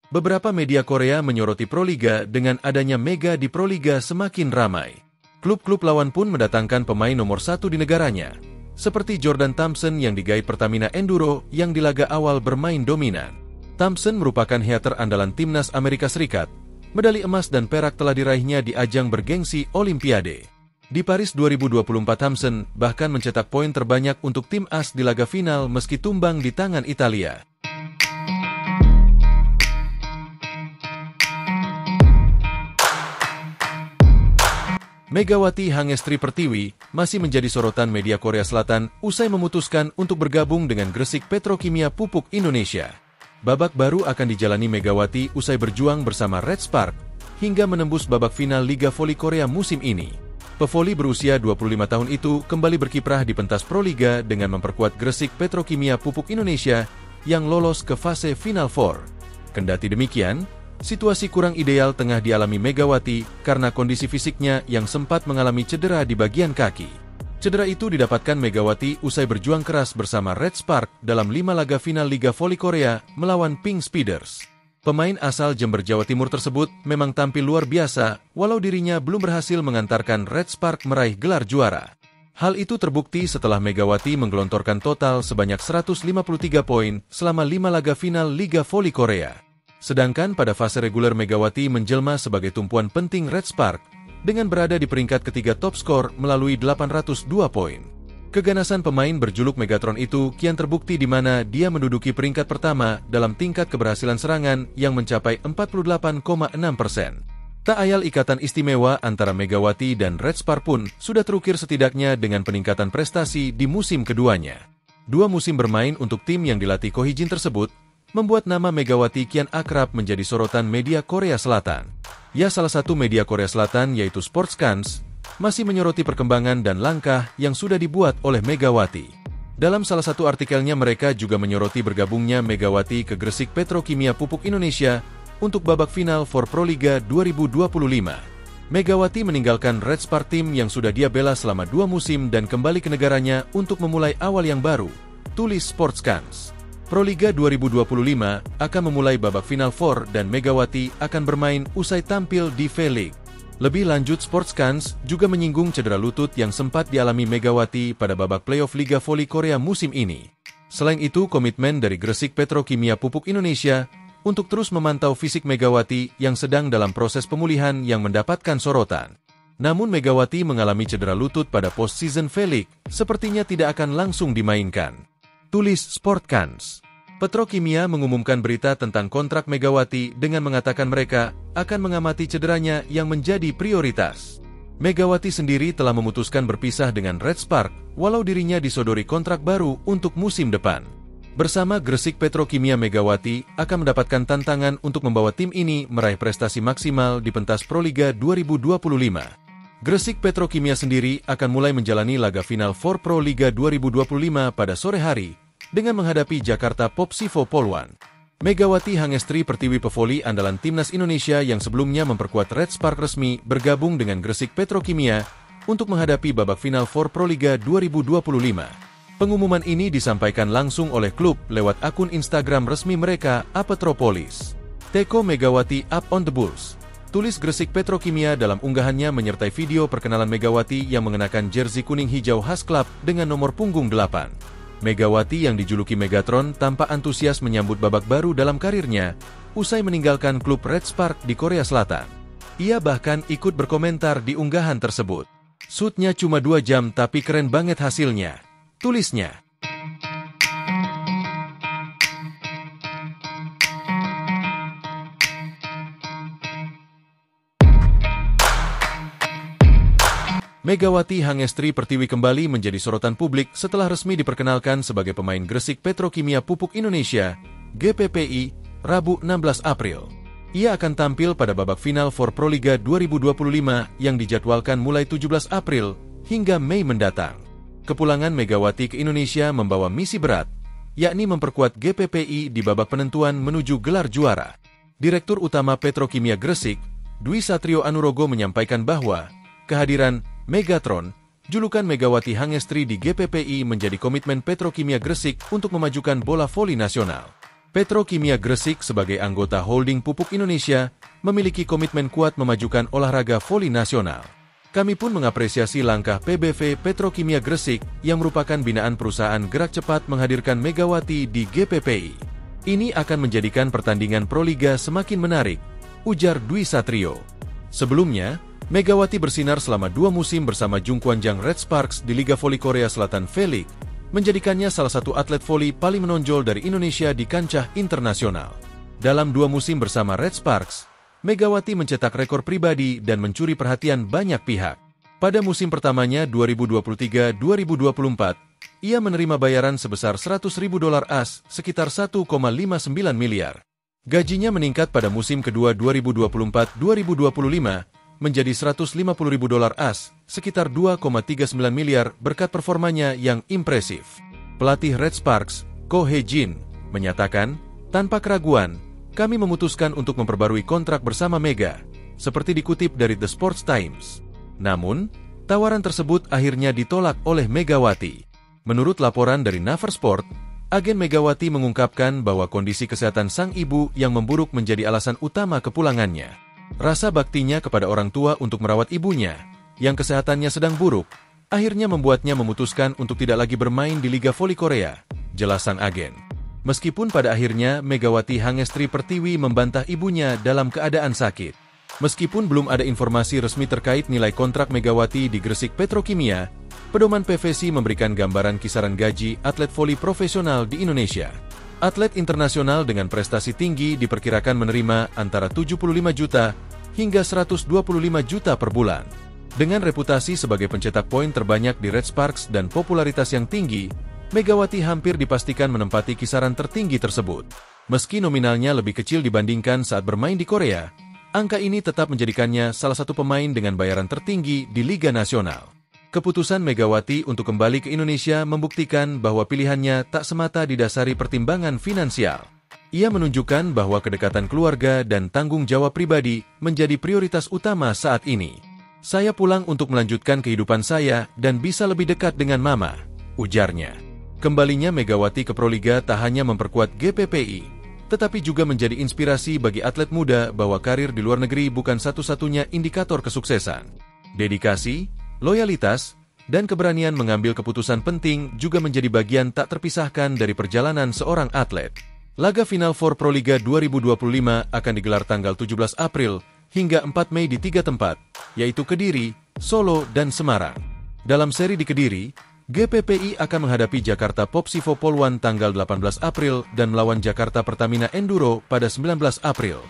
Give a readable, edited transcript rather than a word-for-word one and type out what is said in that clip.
Beberapa media Korea menyoroti Proliga dengan adanya Mega di Proliga semakin ramai. Klub-klub lawan pun mendatangkan pemain nomor 1 di negaranya, seperti Jordan Thompson yang digait Pertamina Enduro yang di laga awal bermain dominan. Thompson merupakan hitter andalan timnas Amerika Serikat. Medali emas dan perak telah diraihnya di ajang bergengsi Olimpiade. Di Paris 2024 Thompson bahkan mencetak poin terbanyak untuk tim AS di laga final meski tumbang di tangan Italia. Megawati Hangestri Pertiwi masih menjadi sorotan media Korea Selatan usai memutuskan untuk bergabung dengan Gresik Petrokimia Pupuk Indonesia. Babak baru akan dijalani Megawati usai berjuang bersama Red Spark hingga menembus babak final Liga Voli Korea musim ini. Pevoli berusia 25 tahun itu kembali berkiprah di pentas Proliga dengan memperkuat Gresik Petrokimia Pupuk Indonesia yang lolos ke fase Final Four. Kendati demikian, situasi kurang ideal tengah dialami Megawati karena kondisi fisiknya yang sempat mengalami cedera di bagian kaki. Cedera itu didapatkan Megawati usai berjuang keras bersama Red Spark dalam 5 laga final Liga Voli Korea melawan Pink Speeders. Pemain asal Jember Jawa Timur tersebut memang tampil luar biasa, walau dirinya belum berhasil mengantarkan Red Spark meraih gelar juara. Hal itu terbukti setelah Megawati menggelontorkan total sebanyak 153 poin selama 5 laga final Liga Voli Korea. Sedangkan pada fase reguler Megawati menjelma sebagai tumpuan penting Red Spark, dengan berada di peringkat ketiga top skor melalui 802 poin. Keganasan pemain berjuluk Megatron itu kian terbukti di mana dia menduduki peringkat pertama dalam tingkat keberhasilan serangan yang mencapai 48,6%. Tak ayal ikatan istimewa antara Megawati dan Red Spark pun sudah terukir setidaknya dengan peningkatan prestasi di musim keduanya. 2 musim bermain untuk tim yang dilatih Ko Hee-jin tersebut membuat nama Megawati kian akrab menjadi sorotan media Korea Selatan. Ya, salah satu media Korea Selatan yaitu Sportskans masih menyoroti perkembangan dan langkah yang sudah dibuat oleh Megawati. Dalam salah satu artikelnya mereka juga menyoroti bergabungnya Megawati ke Gresik Petrokimia Pupuk Indonesia untuk babak final for Proliga 2025. Megawati meninggalkan Red Spark Team yang sudah dia bela selama 2 musim dan kembali ke negaranya untuk memulai awal yang baru, tulis Sportskans. Proliga 2025 akan memulai babak final 4 dan Megawati akan bermain usai tampil di V-League. Lebih lanjut, Sportskans juga menyinggung cedera lutut yang sempat dialami Megawati pada babak playoff Liga Voli Korea musim ini. Selain itu, komitmen dari Gresik Petrokimia Pupuk Indonesia untuk terus memantau fisik Megawati yang sedang dalam proses pemulihan yang mendapatkan sorotan. Namun Megawati mengalami cedera lutut pada post-season V-League, sepertinya tidak akan langsung dimainkan. Tulis Sportskans. Petrokimia mengumumkan berita tentang kontrak Megawati dengan mengatakan mereka akan mengamati cederanya yang menjadi prioritas. Megawati sendiri telah memutuskan berpisah dengan Red Spark, walau dirinya disodori kontrak baru untuk musim depan. Bersama Gresik Petrokimia, Megawati akan mendapatkan tantangan untuk membawa tim ini meraih prestasi maksimal di pentas Proliga 2025. Gresik Petrokimia sendiri akan mulai menjalani laga final for Pro Liga 2025 pada sore hari, dengan menghadapi Jakarta Popsivo Polwan. Megawati Hangestri Pertiwi pevoli andalan timnas Indonesia yang sebelumnya memperkuat Red Spark resmi bergabung dengan Gresik Petrokimia untuk menghadapi babak final for Proliga 2025. Pengumuman ini disampaikan langsung oleh klub lewat akun Instagram resmi mereka, Apetropolis. Teko Megawati up on the Bulls, tulis Gresik Petrokimia dalam unggahannya menyertai video perkenalan Megawati yang mengenakan jersey kuning hijau khas klub dengan nomor punggung 8. Megawati yang dijuluki Megatron tampak antusias menyambut babak baru dalam karirnya usai meninggalkan klub Red Spark di Korea Selatan. Ia bahkan ikut berkomentar di unggahan tersebut. "Shootnya cuma 2 jam tapi keren banget hasilnya," tulisnya. Megawati Hangestri Pertiwi kembali menjadi sorotan publik setelah resmi diperkenalkan sebagai pemain Gresik Petrokimia Pupuk Indonesia, GPPI, Rabu 16 April. Ia akan tampil pada babak final for Proliga 2025 yang dijadwalkan mulai 17 April hingga Mei mendatang. Kepulangan Megawati ke Indonesia membawa misi berat, yakni memperkuat GPPI di babak penentuan menuju gelar juara. Direktur Utama Petrokimia Gresik, Dwi Satrio Anurogo menyampaikan bahwa kehadiran Megatron, julukan Megawati Hangestri di GPPI menjadi komitmen Petrokimia Gresik untuk memajukan bola voli nasional. Petrokimia Gresik sebagai anggota holding Pupuk Indonesia memiliki komitmen kuat memajukan olahraga voli nasional. Kami pun mengapresiasi langkah PBV Petrokimia Gresik yang merupakan binaan perusahaan gerak cepat menghadirkan Megawati di GPPI. Ini akan menjadikan pertandingan Proliga semakin menarik, ujar Dwi Satrio. Sebelumnya, Megawati bersinar selama 2 musim bersama Jungkwanjang Red Sparks di Liga Voli Korea Selatan V-League, menjadikannya salah satu atlet voli paling menonjol dari Indonesia di kancah internasional. Dalam 2 musim bersama Red Sparks, Megawati mencetak rekor pribadi dan mencuri perhatian banyak pihak. Pada musim pertamanya 2023-2024, ia menerima bayaran sebesar $100.000 AS, sekitar 1,59 miliar. Gajinya meningkat pada musim kedua 2024-2025 menjadi $150.000 AS, sekitar 2,39 miliar berkat performanya yang impresif. Pelatih Red Sparks, Ko Hye-jin, menyatakan, tanpa keraguan, kami memutuskan untuk memperbarui kontrak bersama Mega, seperti dikutip dari The Sports Times. Namun, tawaran tersebut akhirnya ditolak oleh Megawati. Menurut laporan dari Naver Sport, agen Megawati mengungkapkan bahwa kondisi kesehatan sang ibu yang memburuk menjadi alasan utama kepulangannya. Rasa baktinya kepada orang tua untuk merawat ibunya, yang kesehatannya sedang buruk, akhirnya membuatnya memutuskan untuk tidak lagi bermain di Liga Voli Korea, jelas sang agen. Meskipun pada akhirnya Megawati Hangestri Pertiwi membantah ibunya dalam keadaan sakit. Meskipun belum ada informasi resmi terkait nilai kontrak Megawati di Gresik Petrokimia, pedoman PVC memberikan gambaran kisaran gaji atlet voli profesional di Indonesia. Atlet internasional dengan prestasi tinggi diperkirakan menerima antara 75 juta hingga 125 juta per bulan. Dengan reputasi sebagai pencetak poin terbanyak di Red Sparks dan popularitas yang tinggi, Megawati hampir dipastikan menempati kisaran tertinggi tersebut. Meski nominalnya lebih kecil dibandingkan saat bermain di Korea, angka ini tetap menjadikannya salah satu pemain dengan bayaran tertinggi di Liga Nasional. Keputusan Megawati untuk kembali ke Indonesia membuktikan bahwa pilihannya tak semata didasari pertimbangan finansial. Ia menunjukkan bahwa kedekatan keluarga dan tanggung jawab pribadi menjadi prioritas utama saat ini. Saya pulang untuk melanjutkan kehidupan saya dan bisa lebih dekat dengan Mama, ujarnya. Kembalinya Megawati ke Proliga tak hanya memperkuat GPPI, tetapi juga menjadi inspirasi bagi atlet muda bahwa karir di luar negeri bukan satu-satunya indikator kesuksesan. Dedikasi, loyalitas, dan keberanian mengambil keputusan penting juga menjadi bagian tak terpisahkan dari perjalanan seorang atlet. Laga Final Four Proliga 2025 akan digelar tanggal 17 April hingga 4 Mei di 3 tempat, yaitu Kediri, Solo, dan Semarang. Dalam seri di Kediri, GPPI akan menghadapi Jakarta Popsivo Poluan tanggal 18 April dan melawan Jakarta Pertamina Enduro pada 19 April.